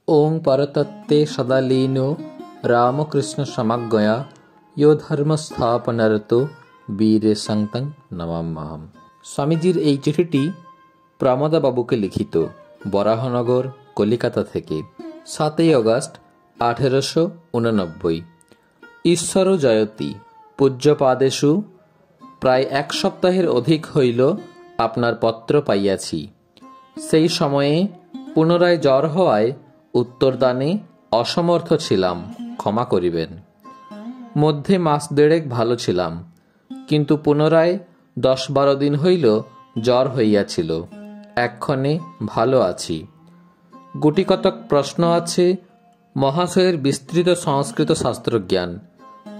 ओं परतत्ते सदालीनो रामकृष्ण समज्ञया यो धर्मस्थापनारतो বীরে সাংতাং নমাম্যহম। স্বামীজির এই চিঠিটি প্রমোদাবাবুকে লিখিত, বরাহনগর, কলিকাতা থেকে 7 অগস্ট 1889। ঈশ্বর জয়তী পূজ্যপাদেষু প্রায় 1 সপ্তাহের অধিক হইল আপনার পত্র পাইয়াছি। সেই সময়ে পুনরায় জ্বর হওয়ায় উত্তরদানে অসমর্থ ছিলাম, ক্ষমা করিবেন। মধ্যে মাস দেড়েক ভালো ছিলাম, কিন্তু পুনরায় 10-12 দিন হইল জ্বর হইয়াছিল। এক্ষণে ভালো আছি। গুটিকতক প্রশ্ন আছে মহাশয়ের বিস্তৃত সংস্কৃত শাস্ত্রজ্ঞান,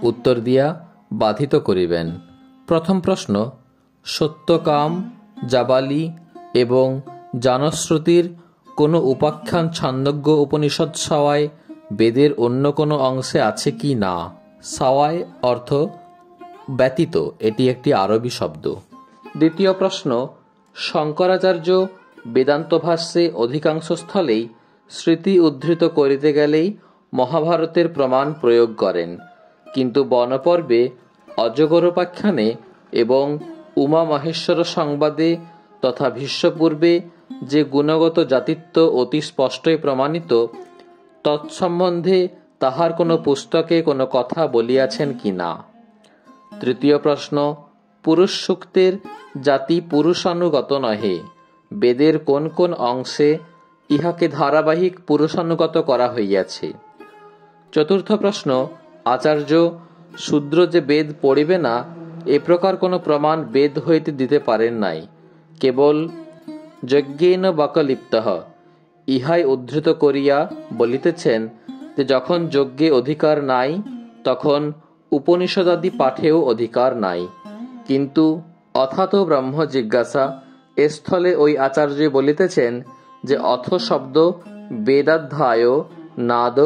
উত্তর দিয়া বাধিত করিবেন। প্রথম প্রশ্ন, সত্যকাম, জাবালি এবং জানশ্রুতির কোনো উপাখ্যান ছান্দোগ্য উপনিষদ সাওয়ায় বেদের অন্য কোনো অংশে আছে কি না? সাওয়ায় অর্থ ব্যতীত, এটি একটি আরবি শব্দ। দ্বিতীয় প্রশ্ন, শঙ্করাচার্য বেদান্ত ভাষ্যে অধিকাংশ স্থলেই স্মৃতি উদ্ধৃত করিতে গেলেই মহাভারতের প্রমাণ প্রয়োগ করেন, কিন্তু বনপর্বে, অজগরোপাখ্যানে এবং উমা মহেশ্বর সংবাদে তথা ভীষ্মপূর্বে যে গুণগত জাতিত্ব অতি স্পষ্টই প্রমাণিত, তৎসম্বন্ধে তাহার কোনো পুস্তকে কোনো কথা বলিয়াছেন কি না? তৃতীয় প্রশ্ন, পুরুষ সূক্তের জাতি পুরুষানুগত নহে, বেদের কোন কোন অংশে ইহাকে ধারাবাহিক পুরুষানুগত করা হইয়াছে? চতুর্থ প্রশ্ন, আচার্য শূদ্র যে বেদ পড়িবে না, এ প্রকার কোনো প্রমাণ বেদ হইতে দিতে পারেন নাই, কেবল যজ্ঞেন বাকলিপ্তঃ ইহাই উদ্ধৃত করিয়া বলিতেছেন যে যখন যজ্ঞে অধিকার নাই তখন উপনিষদাদি পাঠেও অধিকার নাই। কিন্তু অথাত ব্রহ্ম জিজ্ঞাসা এ স্থলে ওই আচার্য বলিতেছেন যে অথ শব্দ বেদাধ্যায় নাদ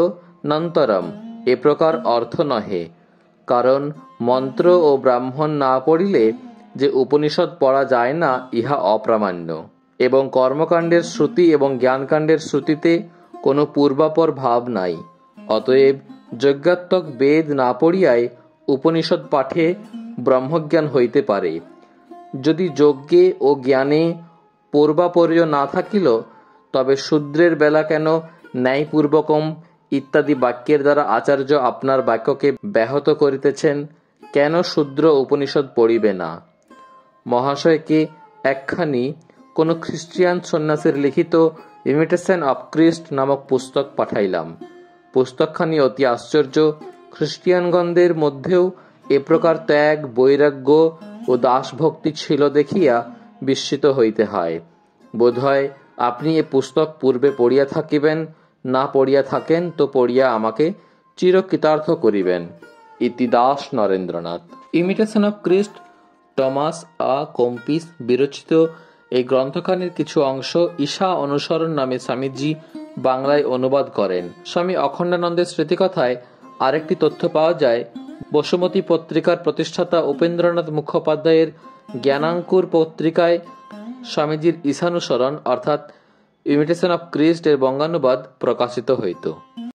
নন্তরম এ প্রকার অর্থ নহে, কারণ মন্ত্র ও ব্রাহ্মণ না পড়িলে যে উপনিষদ পড়া যায় না ইহা অপ্রামাণ্য, এবং কর্মকাণ্ডের শ্রুতি এবং জ্ঞানকাণ্ডের শ্রুতিতে কোনো পূর্বাপর ভাব নাই। অতএব যজ্ঞাত্মক বেদ না পড়িয়াই উপনিষদ পাঠে ব্রহ্মজ্ঞান হইতে পারে। যদি যজ্ঞে ও জ্ঞানে পূর্বাপর্য না থাকিল, তবে শূদ্রের বেলা কেন ন্যায়পূর্বকম ইত্যাদি বাক্যের দ্বারা আচার্য আপনার বাক্যকে ব্যাহত করিতেছেন? কেন শূদ্র উপনিষদ পড়িবে না? মহাশয়কে একখানি কোনো খ্রিস্টিয়ান সন্ন্যাসীর লিখিত ইমিটেশন অফ ক্রিস্ট নামক পুস্তক পাঠাইলাম। পুস্তকখানি অতি আশ্চর্য। খ্রিস্টিয়ানগণদের মধ্যেও এ প্রকার ত্যাগ, বৈরাগ্য ও দাসভক্তি ছিল দেখিয়া বিস্মিত হইতে হয়। বোধহয় আপনি এ পুস্তক পূর্বে পড়িয়া থাকিবেন, না পড়িয়া থাকেন তো পড়িয়া আমাকে চিরকৃতার্থ করিবেন। ইতি দাস Narendranath. Imitation of Christ Thomas a Kempis বিরচিত এই গ্রন্থখানির কিছু অংশ ঈশা অনুসরণ নামে স্বামীজি বাংলায় অনুবাদ করেন। স্বামী অখণ্ডানন্দের স্মৃতিকথায় আরেকটি তথ্য পাওয়া যায়। বসুমতী পত্রিকার প্রতিষ্ঠাতা উপেন্দ্রনাথ মুখোপাধ্যায়ের জ্ঞানাঙ্কুর পত্রিকায় স্বামীজির ঈশানুসরণ অর্থাৎ ইমিটেশন অফ ক্রিস্ট এর বঙ্গানুবাদ প্রকাশিত হইত।